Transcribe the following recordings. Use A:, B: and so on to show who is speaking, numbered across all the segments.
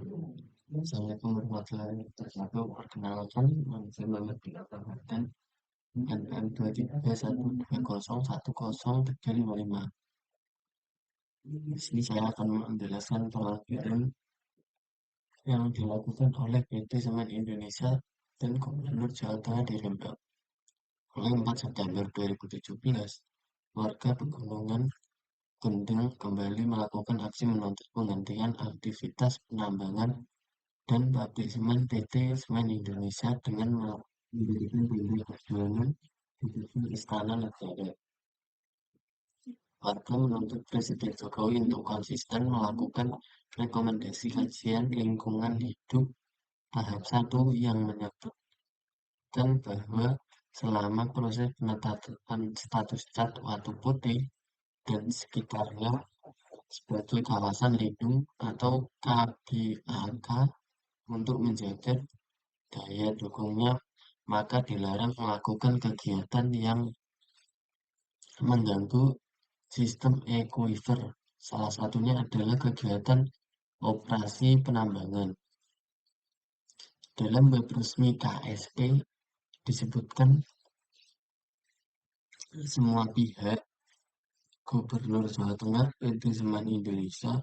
A: Assalamualaikum warahmatullahi wabarakatuh. Perkenalkan, nama saya Muhammad bin Abdul Hamdan, NPM 231201035. Di sini saya akan menjelaskan pelajaran yang dilakukan oleh PT Semen Indonesia dan Gubernur Jawa Tengah di Rembang. Mulai 4 September 2017, warga Pegunungan Kendeng kembali melakukan aksi menuntut penghentian aktivitas penambangan dan pabrik semen PT Semen Indonesia dengan mendirikan bendera perjuangan di depan Istana Negara. Warga menuntut Presiden Jokowi untuk konsisten melakukan rekomendasi kajian lingkungan hidup tahap 1 yang menyebutkan bahwa selama proses penetapan status cat Watu Putih dan sekitarnya sebagai kawasan lindung atau KBAK untuk menjaga daya dukungnya, maka dilarang melakukan kegiatan yang mengganggu sistem ekuifer. Salah satunya adalah kegiatan operasi penambangan. Dalam web resmi KSP disebutkan semua pihak, Gubernur Jawa Tengah, PT Semen Indonesia,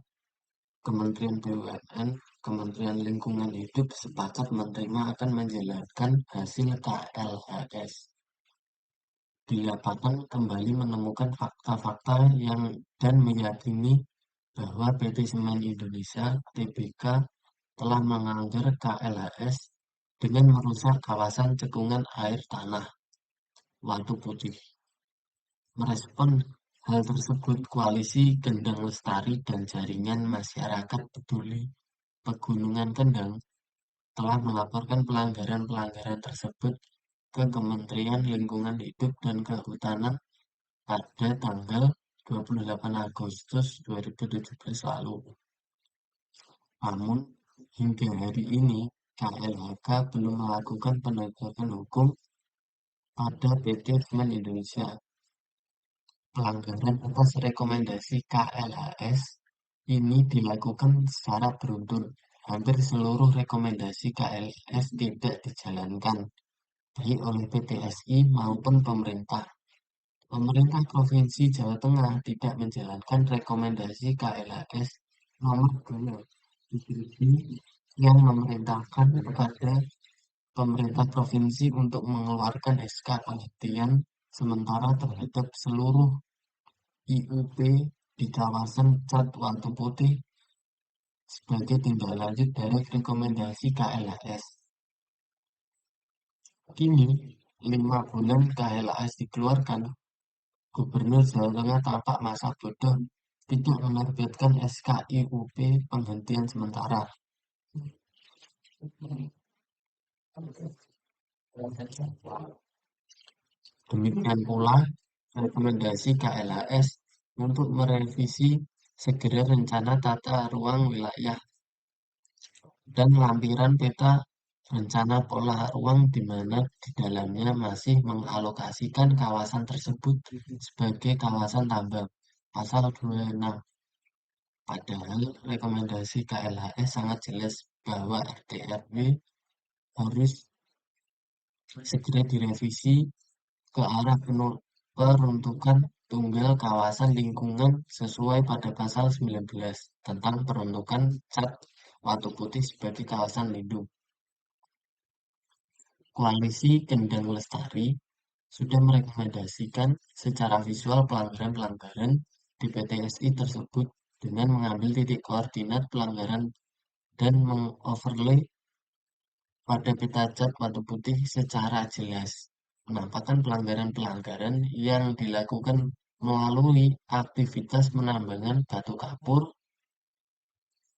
A: Kementerian BUMN, Kementerian Lingkungan Hidup sepakat menerima akan menjalankan hasil KLHS. Di lapangan kembali menemukan fakta-fakta yang dan meyakini bahwa PT Semen Indonesia (TBK) telah melanggar KLHS dengan merusak kawasan cekungan air tanah Watu Putih. Merespon hal tersebut, Koalisi Kendang Lestari dan Jaringan Masyarakat Peduli Pegunungan Kendang telah melaporkan pelanggaran-pelanggaran tersebut ke Kementerian Lingkungan Hidup dan Kehutanan pada tanggal 28 Agustus 2017 lalu. Namun, hingga hari ini, KLHK belum melakukan penegakan hukum pada PT Semen Indonesia. Pelanggaran atas rekomendasi KLHS ini dilakukan secara beruntun. Hampir seluruh rekomendasi KLHS tidak dijalankan, baik oleh PTSI maupun pemerintah. Pemerintah Provinsi Jawa Tengah tidak menjalankan rekomendasi KLHS nomor 2 yang memerintahkan kepada pemerintah provinsi untuk mengeluarkan SK penghentian sementara terhadap seluruh IUP di kawasan Cat Watu Putih sebagai tindak lanjut dari rekomendasi KLHS. Kini, 5 bulan KLHS dikeluarkan, Gubernur Jawa Tengah tampak masa bodoh tidak menerbitkan SK IUP penghentian sementara. Demikian pula rekomendasi KLHS untuk merevisi segera rencana tata ruang wilayah dan lampiran peta rencana pola ruang di mana di dalamnya masih mengalokasikan kawasan tersebut sebagai kawasan tambang pasal 26. Padahal rekomendasi KLHS sangat jelas bahwa RT/RW harus segera direvisi ke arah peruntukan tunggal kawasan lingkungan sesuai pada pasal 19 tentang peruntukan Cat Watu Putih sebagai kawasan lindung. Koalisi Kendang Lestari sudah merekomendasikan secara visual pelanggaran-pelanggaran di PTSI tersebut dengan mengambil titik koordinat pelanggaran dan mengoverlay pada peta cat Watu Putih secara jelas. Menampakkan pelanggaran-pelanggaran yang dilakukan melalui aktivitas penambangan batu kapur,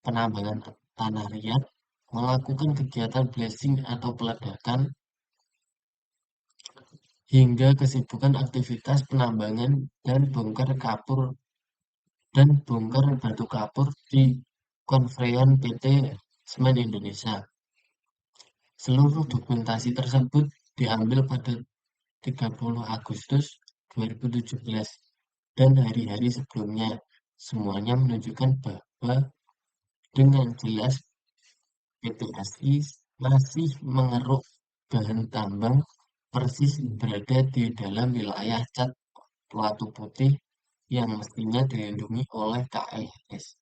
A: penambangan tanah liat, melakukan kegiatan blasting atau peledakan, hingga kesibukan aktivitas penambangan dan bongkar batu kapur di konveyan PT Semen Indonesia. Seluruh dokumentasi tersebut diambil pada 30 Agustus 2017 dan hari-hari sebelumnya. Semuanya menunjukkan bahwa dengan jelas PTSI masih mengeruk bahan tambang persis berada di dalam wilayah cat Watu Putih yang mestinya dilindungi oleh KLS.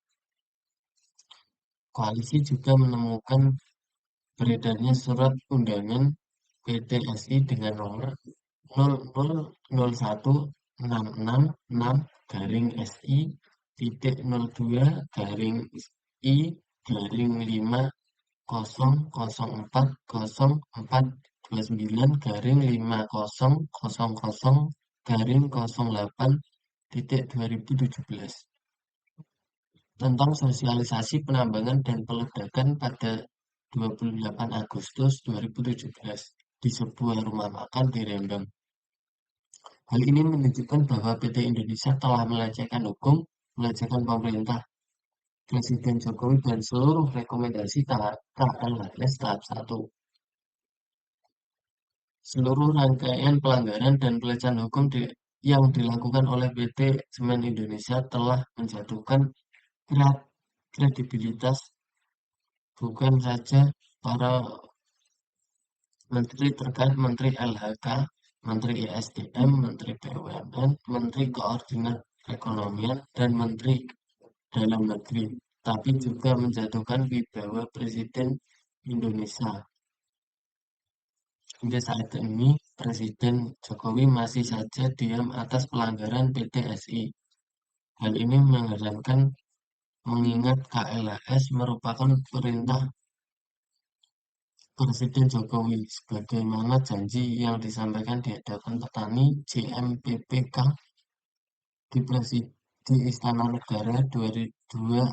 A: Koalisi juga menemukan beredarnya surat undangan PTSI dengan nomor 0062-I-002-408-2017 tentang sosialisasi penambangan dan peledakan pada 28 Agustus 2017 di sebuah rumah makan di Rembang. Hal ini menunjukkan bahwa PT Indonesia telah melecehkan hukum, melecehkan pemerintah, Presiden Jokowi, dan seluruh rekomendasi KLHS tahap 1. Seluruh rangkaian pelanggaran dan pelecehan hukum yang dilakukan oleh PT Semen Indonesia telah menjatuhkan kredibilitas bukan saja para menteri terkait, Menteri LHK, Menteri ESDM, Menteri BUMN, Menteri Koordinat Perekonomian, dan Menteri Dalam Negeri, tapi juga menjatuhkan wibawa Presiden Indonesia. Hingga saat ini, Presiden Jokowi masih saja diam atas pelanggaran PTSI. Hal ini mengherankan mengingat KLHS merupakan perintah Presiden Jokowi sebagaimana janji yang disampaikan di hadapan petani JMPPK di Istana Negara 2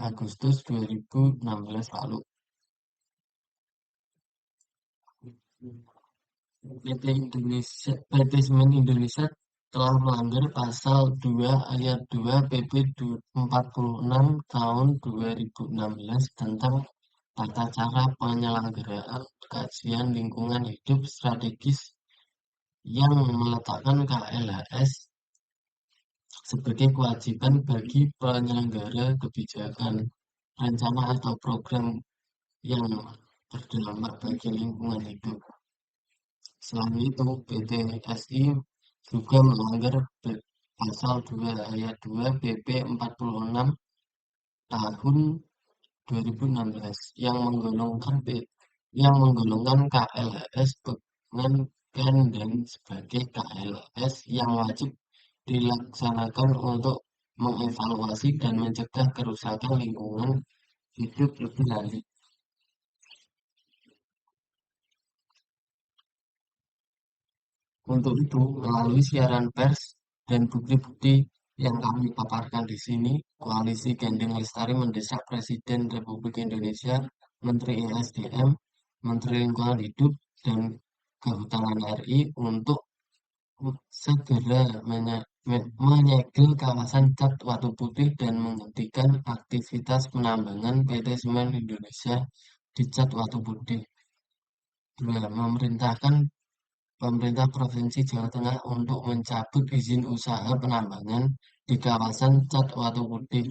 A: Agustus 2016 lalu. PT Semen Indonesia telah melanggar pasal 2 ayat 2 PP 46 tahun 2016 tentang tata cara penyelenggaraan kajian lingkungan hidup strategis yang meletakkan KLHS sebagai kewajiban bagi penyelenggara kebijakan, rencana atau program yang berdampak bagi lingkungan hidup. Selain itu, PTSI juga melanggar pasal 2 ayat 2 PP 46 tahun 2016 yang menggolongkan KLHS dengan dan sebagai KLHS yang wajib dilaksanakan untuk mengevaluasi dan mencegah kerusakan lingkungan hidup lebih lanjut. Untuk itu, melalui siaran pers dan bukti-bukti yang kami paparkan di sini, Koalisi Gandeng Lestari mendesak Presiden Republik Indonesia, Menteri ESDM, Menteri Lingkungan Hidup, dan Kehutanan RI untuk segera menyegel kawasan Cat Watu Putih dan menghentikan aktivitas penambangan PT Semen Indonesia di Cat Watu Putih. 2. Memerintahkan Pemerintah Provinsi Jawa Tengah untuk mencabut izin usaha penambangan di kawasan Cat Watu Putih.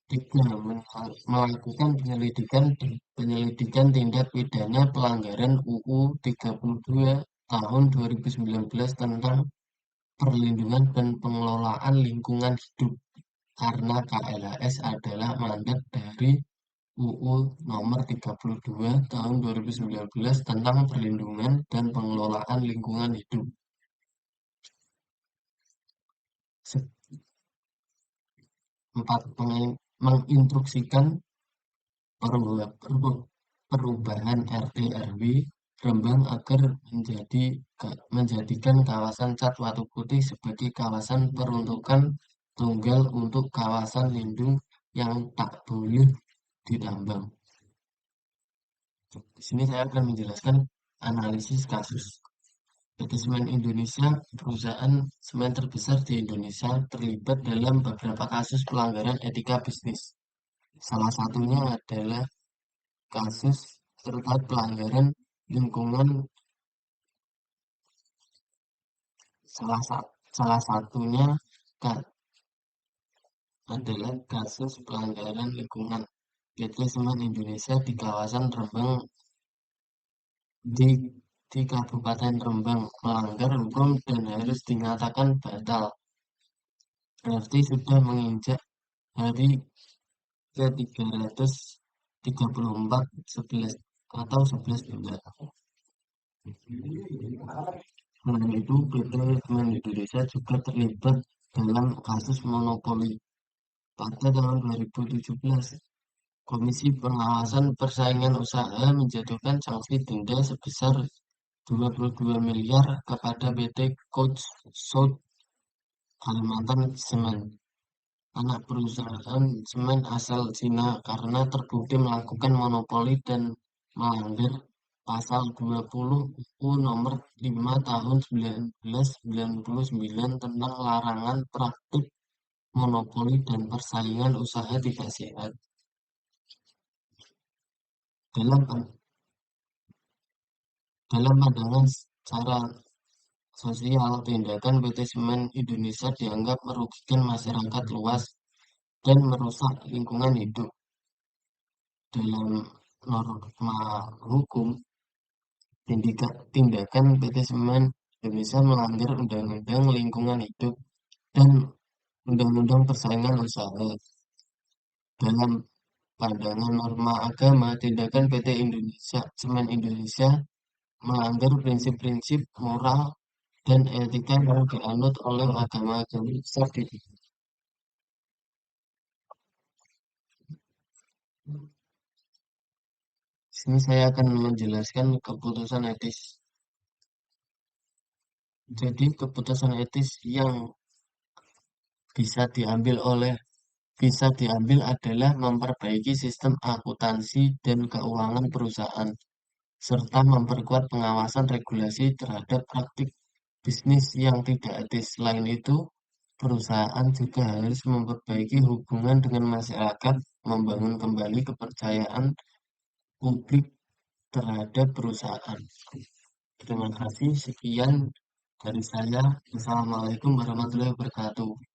A: 3. Melakukan penyelidikan tindak pidana pelanggaran UU 32 tahun 2019 tentang perlindungan dan pengelolaan lingkungan hidup karena KLHS adalah mandat dari UU Nomor 32 Tahun 2019 tentang perlindungan dan pengelolaan lingkungan hidup. 4. Menginstruksikan perubahan RT RW Rembang agar menjadikan kawasan Cat Watu Putih sebagai kawasan peruntukan tunggal untuk kawasan lindung yang tak boleh ditambang. Di sini saya akan menjelaskan analisis kasus. PT Semen Indonesia, perusahaan semen terbesar di Indonesia, terlibat dalam beberapa kasus pelanggaran etika bisnis. Salah satunya adalah kasus terkait pelanggaran lingkungan. Salah satunya adalah kasus pelanggaran lingkungan PT Semen Indonesia di kawasan Rembang di Kabupaten Rembang melanggar hukum dan harus dinyatakan batal. Berarti sudah menginjak hari ke-334 11 atau 11 bulan. Selain itu, PT Semen Indonesia juga terlibat dalam kasus monopoli. Pada tahun 2017, Komisi Pengawasan Persaingan Usaha menjatuhkan sanksi denda sebesar 22 miliar kepada PT Coach South Kalimantan Semen, anak perusahaan semen asal Cina karena terbukti melakukan monopoli dan melanggar Pasal 20 UU Nomor 5 Tahun 1999 tentang larangan praktik monopoli dan persaingan usaha tidak sehat. Dalam pandangan secara sosial, tindakan PT Semen Indonesia dianggap merugikan masyarakat luas dan merusak lingkungan hidup. Dalam norma hukum, tindakan PT Semen Indonesia melanggar Undang-Undang Lingkungan Hidup dan Undang-Undang Persaingan Usaha. Dalam pandangan norma agama, tindakan PT Indonesia Semen Indonesia melanggar prinsip-prinsip moral dan etika yang dianut oleh agama-agama besar di dunia. Di sini saya akan menjelaskan keputusan etis. Jadi keputusan etis yang bisa diambil adalah memperbaiki sistem akuntansi dan keuangan perusahaan, serta memperkuat pengawasan regulasi terhadap praktik bisnis yang tidak etis. Selain itu, perusahaan juga harus memperbaiki hubungan dengan masyarakat, membangun kembali kepercayaan publik terhadap perusahaan. Terima kasih, sekian dari saya. Wassalamualaikum warahmatullahi wabarakatuh.